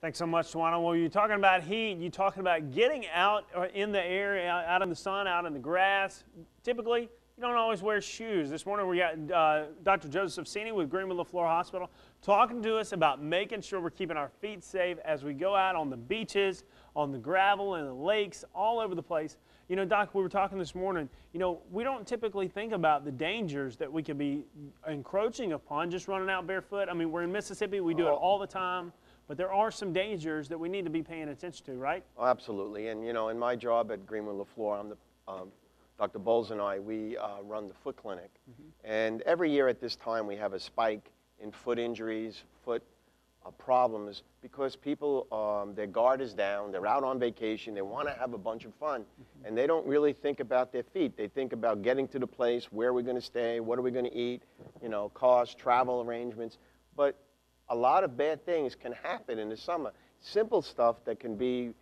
Thanks so much, Tawana. Well, you're talking about heat. You're talking about getting out in the air, out in the sun, out in the grass. Typically, you don't always wear shoes. This morning we got Dr. Joseph Cini with Greenwood Leflore Hospital talking to us about making sure we're keeping our feet safe as we go out on the beaches, on the gravel, and the lakes, all over the place. You know, Doc, we were talking this morning, you know, we don't typically think about the dangers that we could be encroaching upon just running out barefoot. I mean, we're in Mississippi, we do it all the time. But there are some dangers that we need to be paying attention to, right? Oh, absolutely. And, you know, in my job at Greenwood Leflore, I'm the, Dr. Bowles and I, we run the foot clinic. And every year at this time, we have a spike in foot injuries, foot problems, because people, their guard is down, they're out on vacation, they want to have a bunch of fun, and they don't really think about their feet. They think about getting to the place, where we're going to stay, what are we going to eat, you know, cost, travel arrangements. But a lot of bad things can happen in the summer. Simple stuff that can be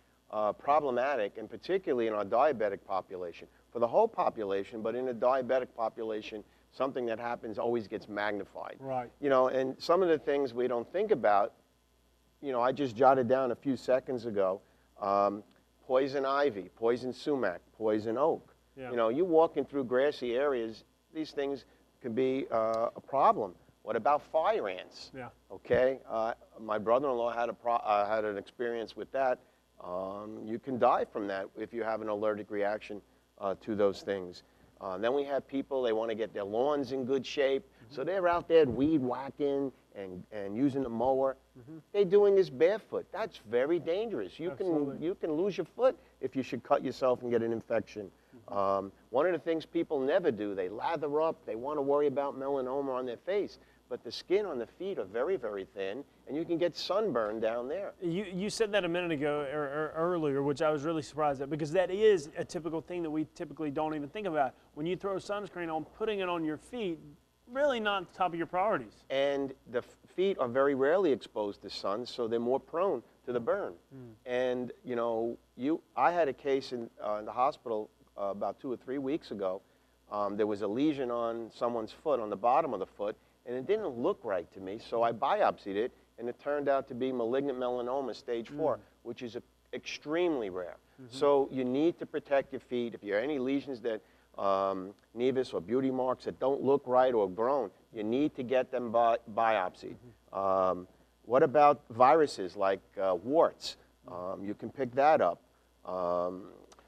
problematic, and particularly in our diabetic population. For the whole population, but in a diabetic population, something that happens always gets magnified. Right. You know, and some of the things we don't think about, you know, I just jotted down a few seconds ago, poison ivy, poison sumac, poison oak. Yeah. You know, you walking through grassy areas, these things can be a problem. What about fire ants? Yeah. Okay, my brother-in-law had an experience with that. You can die from that if you have an allergic reaction to those things. Then we have people, they want to get their lawns in good shape, so they're out there weed whacking and using the mower. They're doing this barefoot. That's very dangerous. You can lose your foot if you should cut yourself and get an infection. One of the things people never do, they lather up, they want to worry about melanoma on their face. But the skin on the feet are very, very thin, and you can get sunburn down there. You said that a minute ago or earlier, which I was really surprised at, because that is a typical thing that we typically don't even think about. When you throw sunscreen on, putting it on your feet, really not the top of your priorities. And the feet are very rarely exposed to sun, so they're more prone to the burn. And, you know, I had a case in the hospital about 2 or 3 weeks ago. There was a lesion on someone's foot, on the bottom of the foot, and it didn't look right to me, so I biopsied it, and it turned out to be malignant melanoma stage 4, which is extremely rare. So you need to protect your feet. If you have any lesions that, nevus or beauty marks that don't look right or grown, you need to get them biopsied. What about viruses like warts? You can pick that up.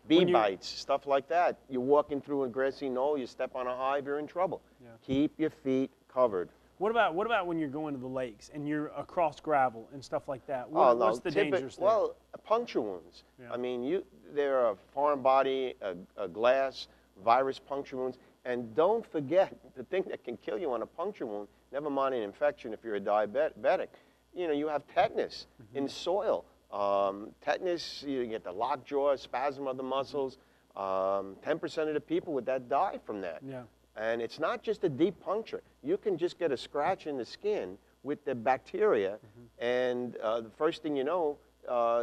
Bee bites, stuff like that. You're walking through a grassy knoll, you step on a hive, you're in trouble. Yeah. Keep your feet covered. What about when you're going to the lakes and you're across gravel and stuff like that? What's the dangers there? Well, puncture wounds. Yeah. I mean, there are foreign body, a glass, virus puncture wounds. And don't forget, the thing that can kill you on a puncture wound, never mind an infection if you're a diabetic, you know, you have tetanus in soil. Tetanus, you get the lockjaw, spasm of the muscles. 10% of the people with that die from that. Yeah. And it's not just a deep puncture. You can just get a scratch in the skin with the bacteria, and the first thing you know,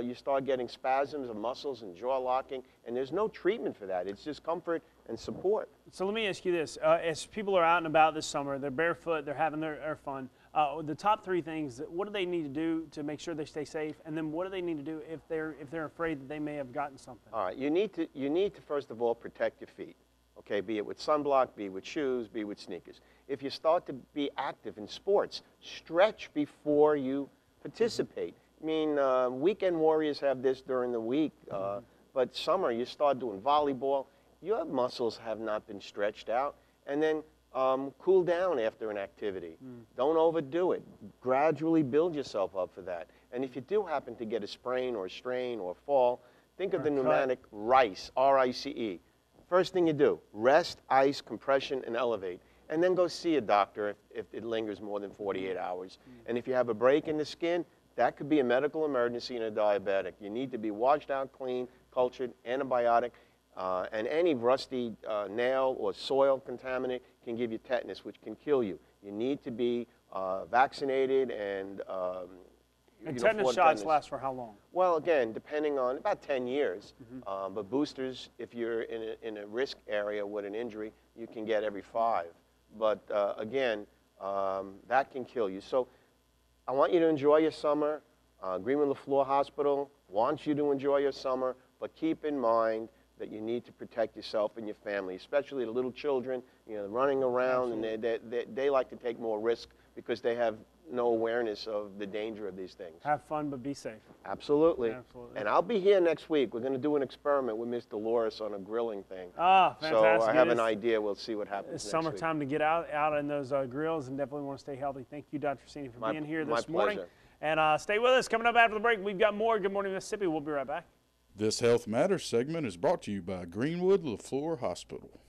you start getting spasms of muscles and jaw locking, and there's no treatment for that. It's just comfort and support. So let me ask you this. As people are out and about this summer, they're barefoot, they're having their fun, the top 3 things, what do they need to do to make sure they stay safe, and then what do they need to do if they're afraid that they may have gotten something? All right, you need to first of all protect your feet. Okay, be it with sunblock, be it with shoes, be it with sneakers. If you start to be active in sports, stretch before you participate. I mean, weekend warriors have this during the week, but summer you start doing volleyball, your muscles have not been stretched out, and then cool down after an activity. Don't overdo it. Gradually build yourself up for that. And if you do happen to get a sprain or a strain or fall, think of the pneumatic RICE, R-I-C-E. First thing you do, rest, ice, compression, and elevate. And then go see a doctor if it lingers more than 48 hours. And if you have a break in the skin, that could be a medical emergency in a diabetic. You need to be washed out, clean, cultured, antibiotic, and any rusty nail or soil contaminant can give you tetanus, which can kill you. You need to be vaccinated and tetanus shots last for how long? Well, again, depending on about 10 years. But boosters, if you're in a risk area with an injury, you can get every 5. But again, that can kill you. So I want you to enjoy your summer. Greenwood Leflore Hospital wants you to enjoy your summer, but keep in mind that you need to protect yourself and your family, especially the little children, you know, running around. Absolutely. And they like to take more risk because they have no awareness of the danger of these things. Have fun, but be safe. Absolutely. Absolutely. And I'll be here next week. We're going to do an experiment with Mr. Loris on a grilling thing. Ah, fantastic. So I have an idea. We'll see what happens It's next summertime to get out in those grills, and definitely want to stay healthy. Thank you, Dr. Cini, for being here this morning. My pleasure. And stay with us. Coming up after the break, we've got more Good Morning Mississippi. We'll be right back. This Health Matters segment is brought to you by Greenwood Leflore Hospital.